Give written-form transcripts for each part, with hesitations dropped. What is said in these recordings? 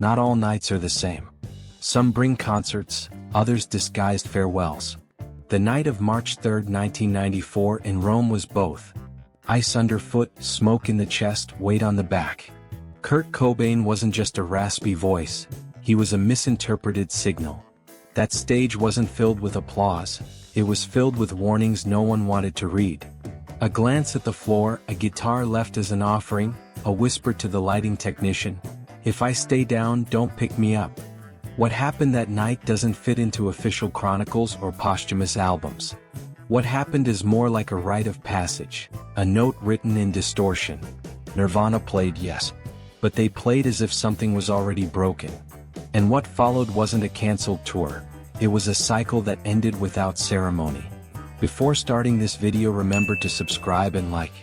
Not all nights are the same. Some bring concerts, others disguised farewells. The night of March 3, 1994 in Rome was both. Ice underfoot, smoke in the chest, weight on the back. Kurt Cobain wasn't just a raspy voice, he was a misinterpreted signal. That stage wasn't filled with applause, it was filled with warnings no one wanted to read. A glance at the floor, a guitar left as an offering, a whisper to the lighting technician, "If I stay down, don't pick me up." What happened that night doesn't fit into official chronicles or posthumous albums. What happened is more like a rite of passage, a note written in distortion. Nirvana played, yes, but they played as if something was already broken. And what followed wasn't a cancelled tour, it was a cycle that ended without ceremony. Before starting this video, remember to subscribe and like.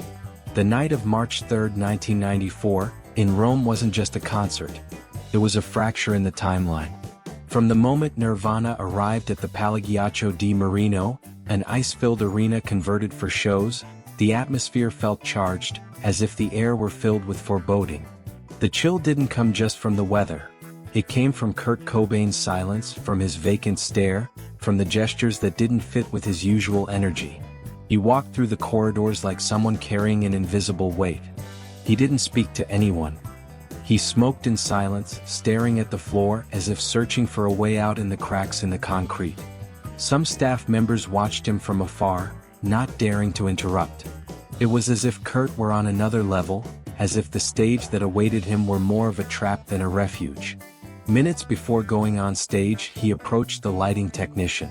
The night of March 3, 1994, in Rome wasn't just a concert. It was a fracture in the timeline. From the moment Nirvana arrived at the Palaghiaccio di Marino, an ice-filled arena converted for shows, the atmosphere felt charged, as if the air were filled with foreboding. The chill didn't come just from the weather. It came from Kurt Cobain's silence, from his vacant stare, from the gestures that didn't fit with his usual energy. He walked through the corridors like someone carrying an invisible weight. He didn't speak to anyone. He smoked in silence, staring at the floor as if searching for a way out in the cracks in the concrete. Some staff members watched him from afar, not daring to interrupt. It was as if Kurt were on another level, as if the stage that awaited him were more of a trap than a refuge. Minutes before going on stage, he approached the lighting technician.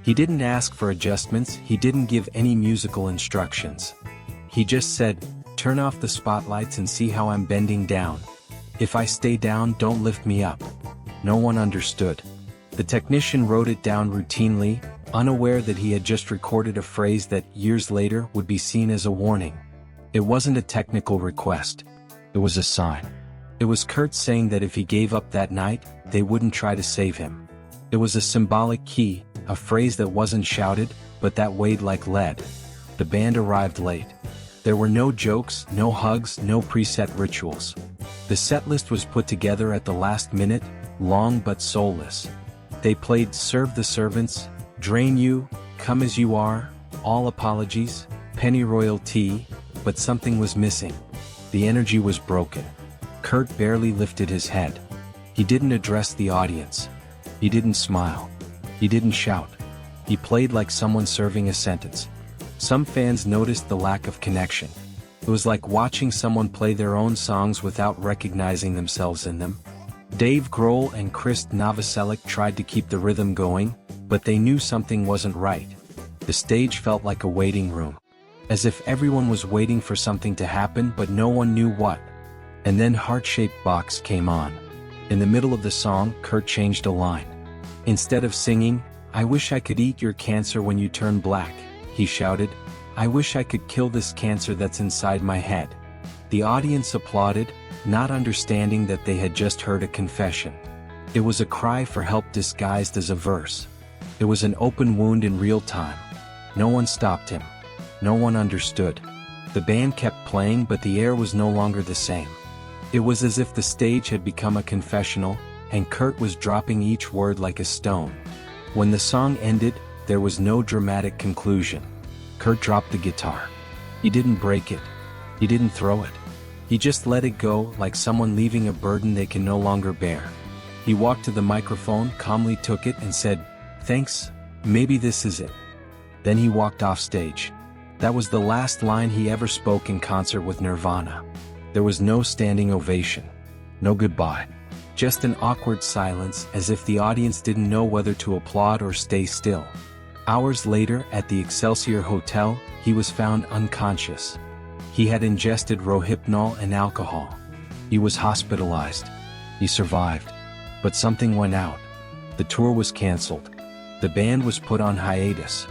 He didn't ask for adjustments, he didn't give any musical instructions. He just said, "Turn off the spotlights and see how I'm bending down. If I stay down, don't lift me up." No one understood. The technician wrote it down routinely, unaware that he had just recorded a phrase that, years later, would be seen as a warning. It wasn't a technical request. It was a sign. It was Kurt saying that if he gave up that night, they wouldn't try to save him. It was a symbolic key, a phrase that wasn't shouted, but that weighed like lead. The band arrived late. There were no jokes, no hugs, no preset rituals. The setlist was put together at the last minute, long but soulless. They played Serve the Servants, Drain You, Come As You Are, All Apologies, Pennyroyal Tea, but something was missing. The energy was broken. Kurt barely lifted his head. He didn't address the audience. He didn't smile. He didn't shout. He played like someone serving a sentence. Some fans noticed the lack of connection. It was like watching someone play their own songs without recognizing themselves in them. Dave Grohl and Chris Novoselic tried to keep the rhythm going, but they knew something wasn't right. The stage felt like a waiting room. As if everyone was waiting for something to happen but no one knew what. And then Heart-Shaped Box came on. In the middle of the song, Kurt changed a line. Instead of singing, "I wish I could eat your cancer when you turn black," he shouted, "I wish I could kill this cancer that's inside my head." The audience applauded, not understanding that they had just heard a confession. It was a cry for help disguised as a verse. It was an open wound in real time. No one stopped him. No one understood. The band kept playing, but the air was no longer the same. It was as if the stage had become a confessional, and Kurt was dropping each word like a stone. When the song ended, there was no dramatic conclusion. Kurt dropped the guitar. He didn't break it. He didn't throw it. He just let it go, like someone leaving a burden they can no longer bear. He walked to the microphone, calmly took it and said, "Thanks, maybe this is it." Then he walked off stage. That was the last line he ever spoke in concert with Nirvana. There was no standing ovation. No goodbye. Just an awkward silence, as if the audience didn't know whether to applaud or stay still. Hours later, at the Excelsior Hotel, he was found unconscious. He had ingested Rohypnol and alcohol. He was hospitalized. He survived. But something went out. The tour was canceled. The band was put on hiatus.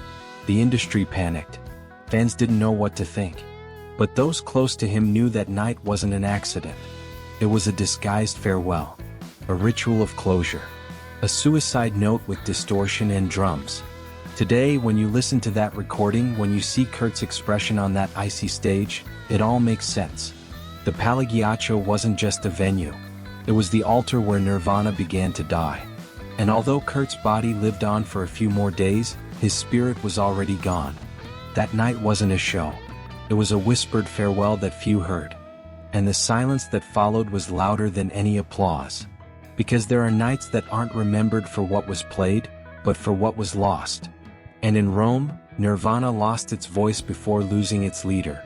The industry panicked. Fans didn't know what to think. But those close to him knew that night wasn't an accident. It was a disguised farewell. A ritual of closure. A suicide note with distortion and drums. Today, when you listen to that recording, when you see Kurt's expression on that icy stage, it all makes sense. The Palaghiaccio wasn't just a venue. It was the altar where Nirvana began to die. And although Kurt's body lived on for a few more days, his spirit was already gone. That night wasn't a show. It was a whispered farewell that few heard. And the silence that followed was louder than any applause. Because there are nights that aren't remembered for what was played, but for what was lost. And in Rome, Nirvana lost its voice before losing its leader.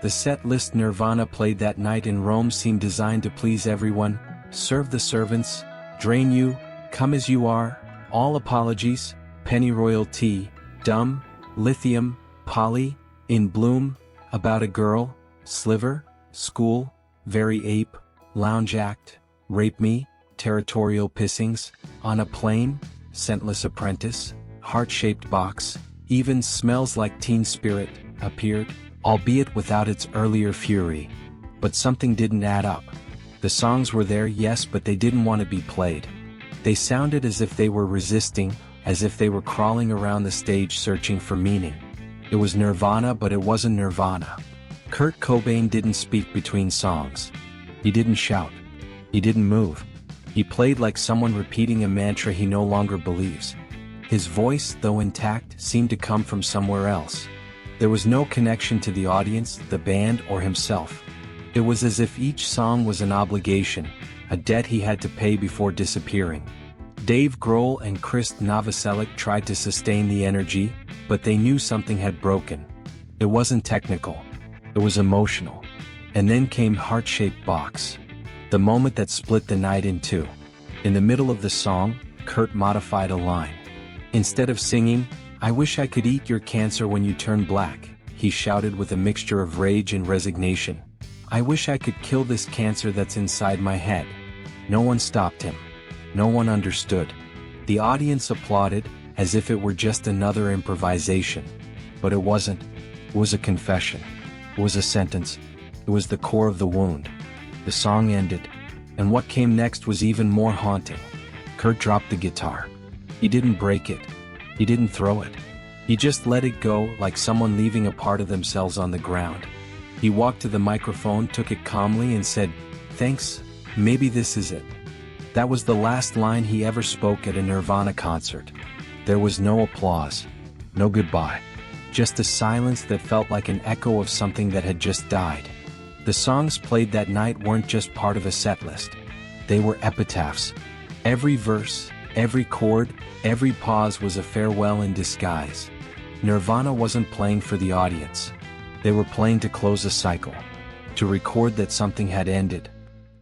The set list Nirvana played that night in Rome seemed designed to please everyone: serve the servants, drain you, come as you are, all apologies, pennyroyal tea, dumb, lithium, poly, in bloom, about a girl, sliver, school, very ape, lounge act, rape me, territorial pissings, on a plane, scentless apprentice, heart-shaped box, even smells like teen spirit, appeared, albeit without its earlier fury. But something didn't add up. The songs were there, yes, but they didn't want to be played. They sounded as if they were resisting, as if they were crawling around the stage searching for meaning. It was Nirvana, but it wasn't Nirvana. Kurt Cobain didn't speak between songs. He didn't shout. He didn't move. He played like someone repeating a mantra he no longer believes. His voice, though intact, seemed to come from somewhere else. There was no connection to the audience, the band, or himself. It was as if each song was an obligation, a debt he had to pay before disappearing. Dave Grohl and Chris Novoselic tried to sustain the energy, but they knew something had broken. It wasn't technical. It was emotional. And then came Heart-Shaped Box. The moment that split the night in two. In the middle of the song, Kurt modified a line. Instead of singing, "I wish I could eat your cancer when you turn black," he shouted with a mixture of rage and resignation. "I wish I could kill this cancer that's inside my head." No one stopped him. No one understood. The audience applauded, as if it were just another improvisation. But it wasn't. It was a confession. It was a sentence. It was the core of the wound. The song ended. And what came next was even more haunting. Kurt dropped the guitar. He didn't break it. He didn't throw it. He just let it go, like someone leaving a part of themselves on the ground. He walked to the microphone, took it calmly, and said, "Thanks, maybe this is it." That was the last line he ever spoke at a Nirvana concert. There was no applause. No goodbye. Just a silence that felt like an echo of something that had just died. The songs played that night weren't just part of a set list. They were epitaphs. Every verse, every chord, every pause was a farewell in disguise. Nirvana wasn't playing for the audience. They were playing to close a cycle. To record that something had ended.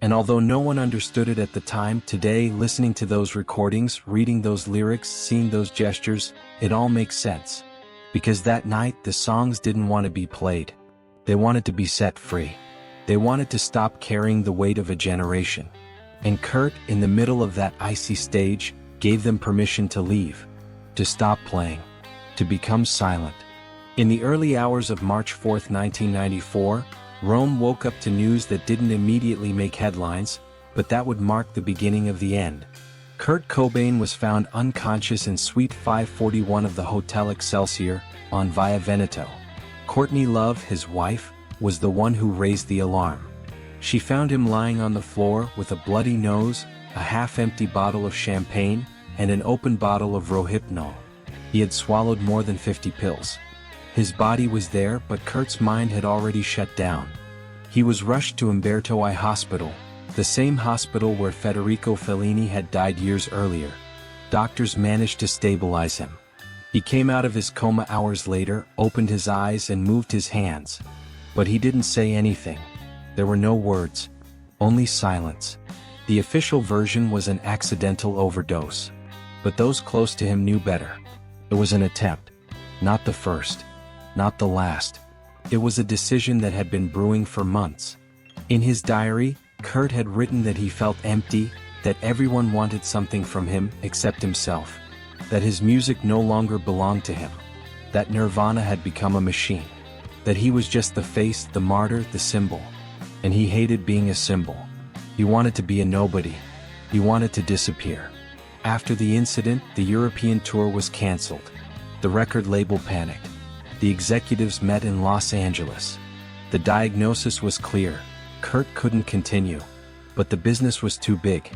And although no one understood it at the time, today, listening to those recordings, reading those lyrics, seeing those gestures, it all makes sense. Because that night, the songs didn't want to be played. They wanted to be set free. They wanted to stop carrying the weight of a generation. And Kurt, in the middle of that icy stage, gave them permission to leave. To stop playing. To become silent. In the early hours of March 4, 1994, Rome woke up to news that didn't immediately make headlines, but that would mark the beginning of the end. Kurt Cobain was found unconscious in Suite 541 of the Hotel Excelsior, on Via Veneto. Courtney Love, his wife, was the one who raised the alarm. She found him lying on the floor with a bloody nose, a half-empty bottle of champagne, and an open bottle of Rohypnol. He had swallowed more than 50 pills. His body was there, but Kurt's mind had already shut down. He was rushed to Umberto I Hospital, the same hospital where Federico Fellini had died years earlier. Doctors managed to stabilize him. He came out of his coma hours later, opened his eyes and moved his hands. But he didn't say anything. There were no words. Only silence. The official version was an accidental overdose. But those close to him knew better. It was an attempt. Not the first. Not the last. It was a decision that had been brewing for months. In his diary, Kurt had written that he felt empty, that everyone wanted something from him except himself, that his music no longer belonged to him, that Nirvana had become a machine, that he was just the face, the martyr, the symbol. And he hated being a symbol. He wanted to be a nobody. He wanted to disappear. After the incident, the European tour was cancelled. The record label panicked. The executives met in Los Angeles. The diagnosis was clear. Kurt couldn't continue. But the business was too big.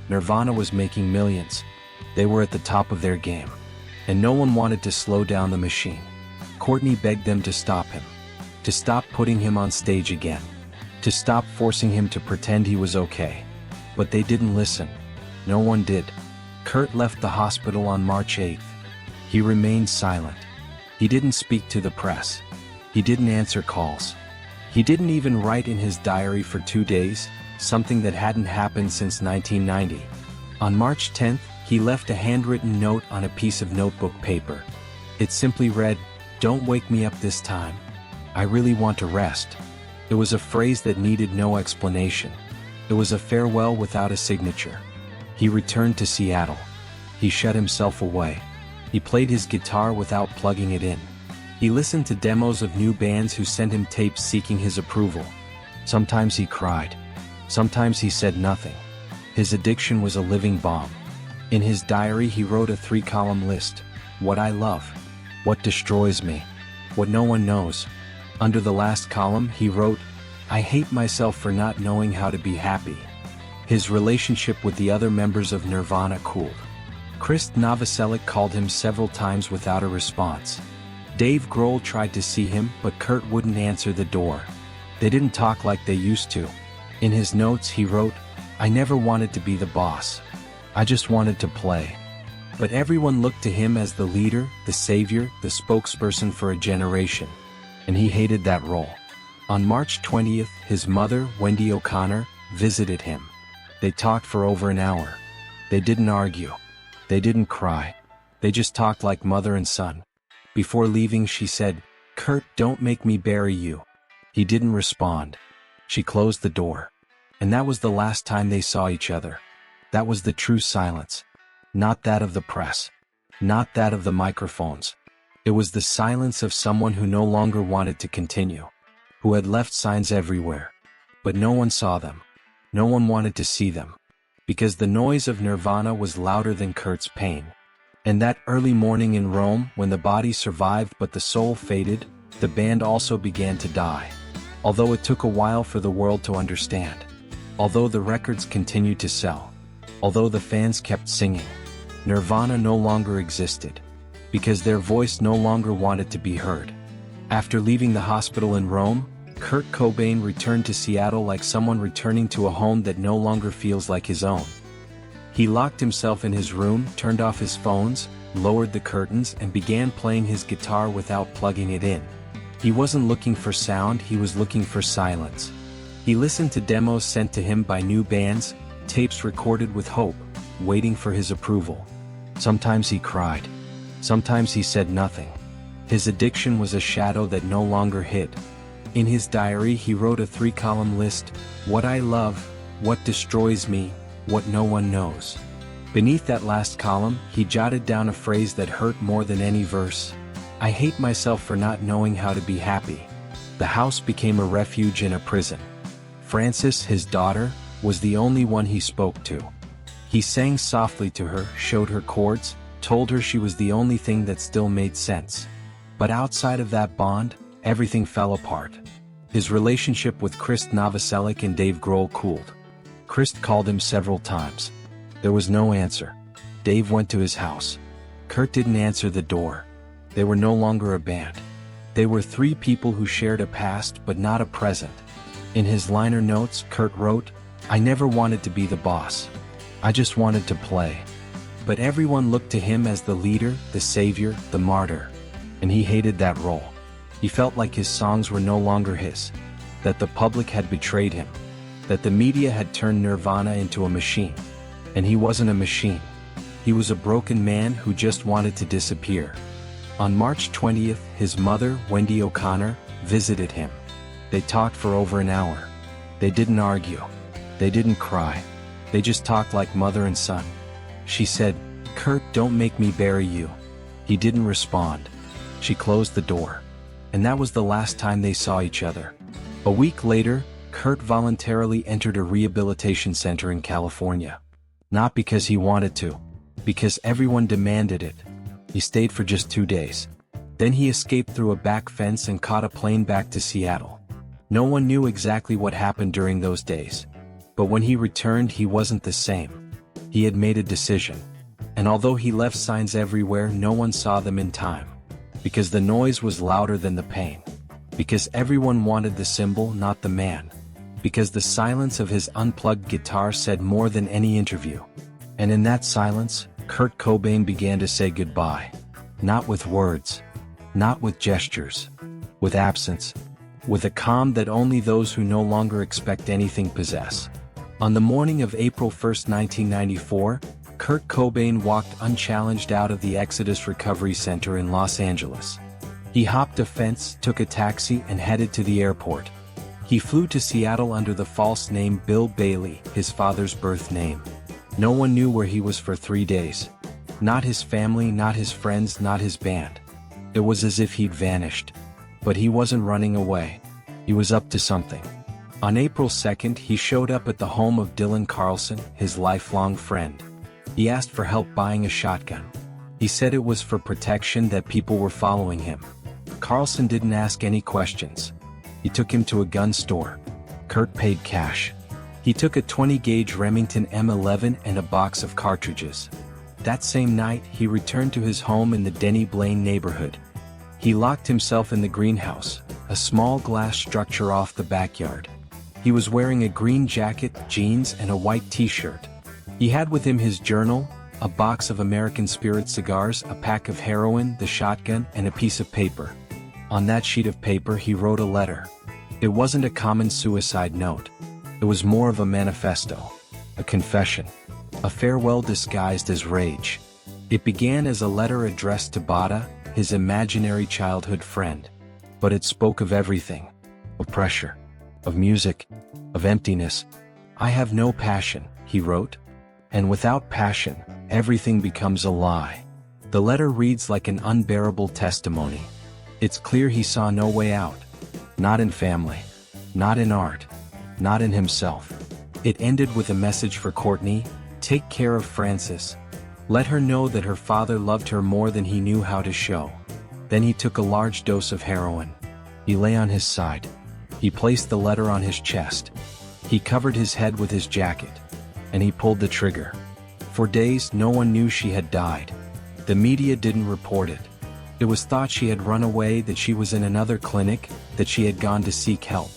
Nirvana was making millions. They were at the top of their game. And no one wanted to slow down the machine. Courtney begged them to stop him. To stop putting him on stage again. To stop forcing him to pretend he was okay. But they didn't listen. No one did. Kurt left the hospital on March 8th. He remained silent. He didn't speak to the press. He didn't answer calls. He didn't even write in his diary for 2 days, something that hadn't happened since 1990. On March 10th, he left a handwritten note on a piece of notebook paper. It simply read, "Don't wake me up this time. I really want to rest." It was a phrase that needed no explanation. It was a farewell without a signature. He returned to Seattle. He shut himself away. He played his guitar without plugging it in. He listened to demos of new bands who sent him tapes seeking his approval. Sometimes he cried. Sometimes he said nothing. His addiction was a living bomb. In his diary he wrote a 3-column list. What I love. What destroys me. What no one knows. Under the last column he wrote, I hate myself for not knowing how to be happy. His relationship with the other members of Nirvana cooled. Krist Novoselic called him several times without a response. Dave Grohl tried to see him, but Kurt wouldn't answer the door. They didn't talk like they used to. In his notes he wrote, I never wanted to be the boss. I just wanted to play. But everyone looked to him as the leader, the savior, the spokesperson for a generation. And he hated that role. On March 20th, his mother, Wendy O'Connor, visited him. They talked for over an hour. They didn't argue. They didn't cry. They just talked like mother and son. Before leaving she said, Kurt, don't make me bury you. He didn't respond. She closed the door. And that was the last time they saw each other. That was the true silence. Not that of the press. Not that of the microphones. It was the silence of someone who no longer wanted to continue. Who had left signs everywhere. But no one saw them. No one wanted to see them. Because the noise of Nirvana was louder than Kurt's pain. And that early morning in Rome, when the body survived but the soul faded, the band also began to die. Although it took a while for the world to understand. Although the records continued to sell. Although the fans kept singing. Nirvana no longer existed. Because their voice no longer wanted to be heard. After leaving the hospital in Rome, Kurt Cobain returned to Seattle like someone returning to a home that no longer feels like his own. He locked himself in his room, turned off his phones, lowered the curtains and began playing his guitar without plugging it in. He wasn't looking for sound, he was looking for silence. He listened to demos sent to him by new bands, tapes recorded with hope, waiting for his approval. Sometimes he cried. Sometimes he said nothing. His addiction was a shadow that no longer hid. In his diary he wrote a 3-column list, what I love, what destroys me, what no one knows. Beneath that last column, he jotted down a phrase that hurt more than any verse. I hate myself for not knowing how to be happy. The house became a refuge and a prison. Frances, his daughter, was the only one he spoke to. He sang softly to her, showed her chords, told her she was the only thing that still made sense. But outside of that bond, everything fell apart. His relationship with Krist Novoselic and Dave Grohl cooled. Krist called him several times. There was no answer. Dave went to his house. Kurt didn't answer the door. They were no longer a band. They were 3 people who shared a past but not a present. In his liner notes, Kurt wrote, I never wanted to be the boss. I just wanted to play. But everyone looked to him as the leader, the savior, the martyr. And he hated that role. He felt like his songs were no longer his. That the public had betrayed him. That the media had turned Nirvana into a machine. And he wasn't a machine. He was a broken man who just wanted to disappear. On March 20th, his mother, Wendy O'Connor, visited him. They talked for over an hour. They didn't argue. They didn't cry. They just talked like mother and son. She said, Kurt, don't make me bury you. He didn't respond. She closed the door. And that was the last time they saw each other. A week later, Kurt voluntarily entered a rehabilitation center in California. Not because he wanted to. Because everyone demanded it. He stayed for just 2 days. Then he escaped through a back fence and caught a plane back to Seattle. No one knew exactly what happened during those days. But when he returned, he wasn't the same. He had made a decision. And although he left signs everywhere, no one saw them in time. Because the noise was louder than the pain. Because everyone wanted the symbol, not the man. Because the silence of his unplugged guitar said more than any interview. And in that silence, Kurt Cobain began to say goodbye. Not with words. Not with gestures. With absence. With a calm that only those who no longer expect anything possess. On the morning of April 1, 1994, Kurt Cobain walked unchallenged out of the Exodus Recovery Center in Los Angeles. He hopped a fence, took a taxi, and headed to the airport. He flew to Seattle under the false name Bill Bailey, his father's birth name. No one knew where he was for 3 days. Not his family, not his friends, not his band. It was as if he'd vanished. But he wasn't running away. He was up to something. On April 2nd, he showed up at the home of Dylan Carlson, his lifelong friend. He asked for help buying a shotgun. He said it was for protection, that people were following him. Carlson didn't ask any questions. He took him to a gun store. Kurt paid cash. He took a 20-gauge Remington M11 and a box of cartridges. That same night, he returned to his home in the Denny Blaine neighborhood. He locked himself in the greenhouse, a small glass structure off the backyard. He was wearing a green jacket, jeans, and a white t-shirt. He had with him his journal, a box of American Spirit cigars, a pack of heroin, the shotgun, and a piece of paper. On that sheet of paper he wrote a letter. It wasn't a common suicide note. It was more of a manifesto. A confession. A farewell disguised as rage. It began as a letter addressed to Bada, his imaginary childhood friend. But it spoke of everything. Of pressure. Of music. Of emptiness. I have no passion, he wrote. And without passion, everything becomes a lie. The letter reads like an unbearable testimony. It's clear he saw no way out. Not in family. Not in art. Not in himself. It ended with a message for Courtney: take care of Frances. Let her know that her father loved her more than he knew how to show. Then he took a large dose of heroin. He lay on his side. He placed the letter on his chest. He covered his head with his jacket. And he pulled the trigger. For days, no one knew she had died. The media didn't report it. It was thought she had run away, that she was in another clinic, that she had gone to seek help.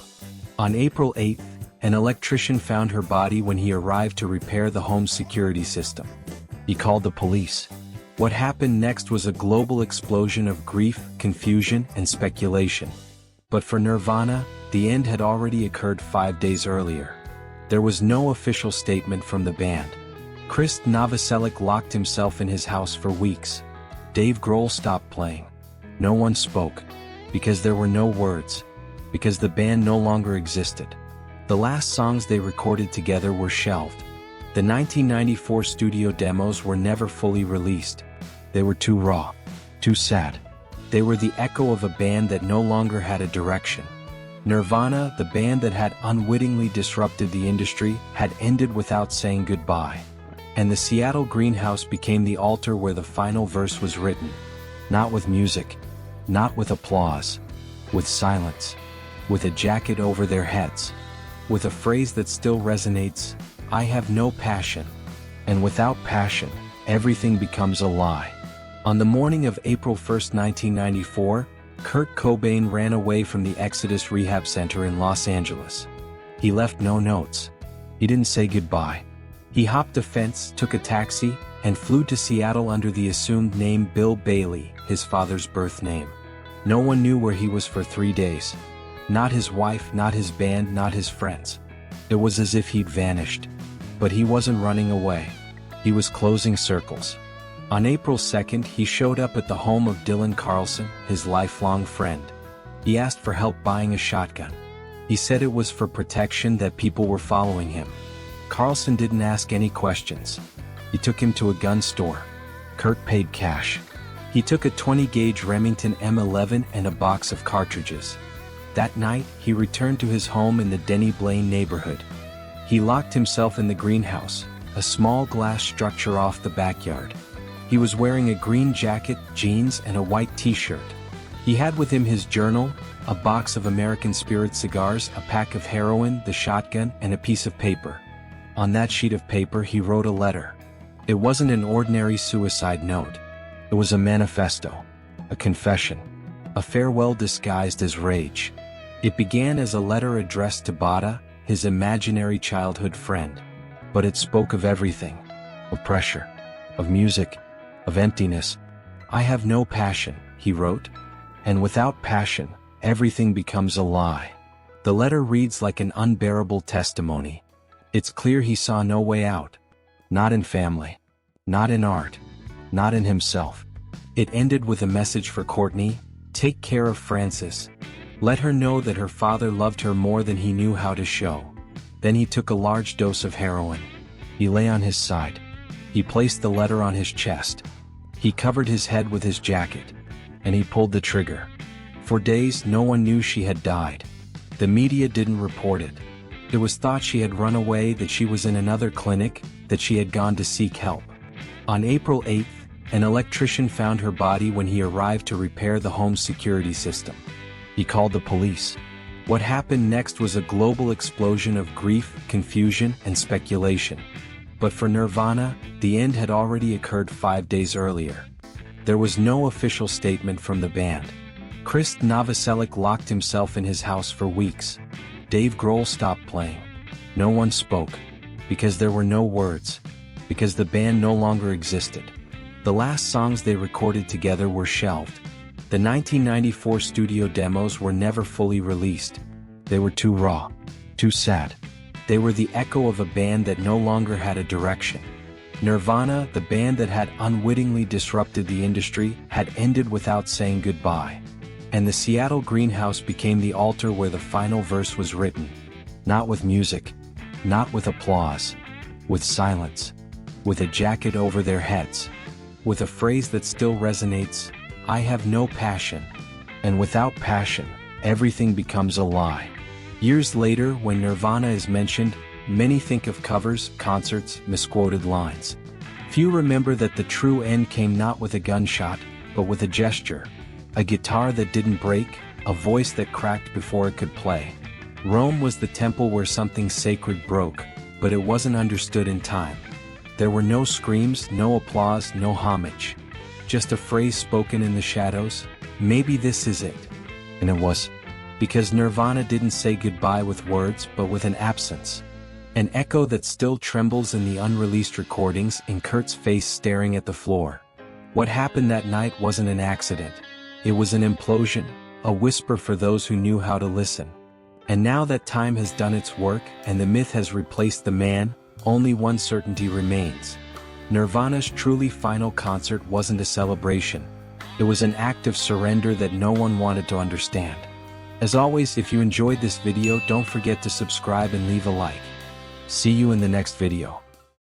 On April 8th, an electrician found her body when he arrived to repair the home's security system. He called the police. What happened next was a global explosion of grief, confusion, and speculation. But for Nirvana, the end had already occurred 5 days earlier. There was no official statement from the band. Chris Novoselic locked himself in his house for weeks. Dave Grohl stopped playing. No one spoke. Because there were no words. Because the band no longer existed. The last songs they recorded together were shelved. The 1994 studio demos were never fully released. They were too raw. Too sad. They were the echo of a band that no longer had a direction. Nirvana, the band that had unwittingly disrupted the industry, had ended without saying goodbye. And the Seattle greenhouse became the altar where the final verse was written. Not with music. Not with applause. With silence. With a jacket over their heads. With a phrase that still resonates: I have no passion. And without passion, everything becomes a lie. On the morning of April 1, 1994, Kurt Cobain ran away from the Exodus Rehab Center in Los Angeles. He left no notes. He didn't say goodbye. He hopped a fence, took a taxi, and flew to Seattle under the assumed name Bill Bailey, his father's birth name. No one knew where he was for 3 days. Not his wife, not his band, not his friends. It was as if he'd vanished. But he wasn't running away. He was closing circles. On April 2nd, he showed up at the home of Dylan Carlson, his lifelong friend. He asked for help buying a shotgun. He said it was for protection, that people were following him. Carlson didn't ask any questions. He took him to a gun store. Kurt paid cash. He took a 20-gauge Remington M11 and a box of cartridges. That night, he returned to his home in the Denny Blaine neighborhood. He locked himself in the greenhouse, a small glass structure off the backyard. He was wearing a green jacket, jeans, and a white t-shirt. He had with him his journal, a box of American Spirit cigars, a pack of heroin, the shotgun, and a piece of paper. On that sheet of paper he wrote a letter. It wasn't an ordinary suicide note. It was a manifesto, a confession, a farewell disguised as rage. It began as a letter addressed to Bada, his imaginary childhood friend. But it spoke of everything. Of pressure, of music, of emptiness. "I have no passion," he wrote. "And without passion, everything becomes a lie." The letter reads like an unbearable testimony. It's clear he saw no way out. Not in family. Not in art. Not in himself. It ended with a message for Courtney: "Take care of Frances. Let her know that her father loved her more than he knew how to show." Then he took a large dose of heroin. He lay on his side. He placed the letter on his chest. He covered his head with his jacket. And he pulled the trigger. For days no one knew she had died. The media didn't report it. It was thought she had run away, that she was in another clinic, that she had gone to seek help. On April 8th, an electrician found her body when he arrived to repair the home's security system. He called the police. What happened next was a global explosion of grief, confusion, and speculation. But for Nirvana, the end had already occurred 5 days earlier. There was no official statement from the band. Chris Novoselic locked himself in his house for weeks. Dave Grohl stopped playing. No one spoke. Because there were no words. Because the band no longer existed. The last songs they recorded together were shelved. The 1994 studio demos were never fully released. They were too raw. Too sad. They were the echo of a band that no longer had a direction. Nirvana, the band that had unwittingly disrupted the industry, had ended without saying goodbye. And the Seattle greenhouse became the altar where the final verse was written. Not with music. Not with applause. With silence. With a jacket over their heads. With a phrase that still resonates: "I have no passion." And without passion, everything becomes a lie. Years later, when Nirvana is mentioned, many think of covers, concerts, misquoted lines. Few remember that the true end came not with a gunshot, but with a gesture. A guitar that didn't break, a voice that cracked before it could play. Rome was the temple where something sacred broke, but it wasn't understood in time. There were no screams, no applause, no homage. Just a phrase spoken in the shadows: "Maybe this is it." And it was. Because Nirvana didn't say goodbye with words, but with an absence. An echo that still trembles in the unreleased recordings, in Kurt's face staring at the floor. What happened that night wasn't an accident. It was an implosion, a whisper for those who knew how to listen. And now that time has done its work, and the myth has replaced the man, only one certainty remains. Nirvana's truly final concert wasn't a celebration. It was an act of surrender that no one wanted to understand. As always, if you enjoyed this video, don't forget to subscribe and leave a like. See you in the next video.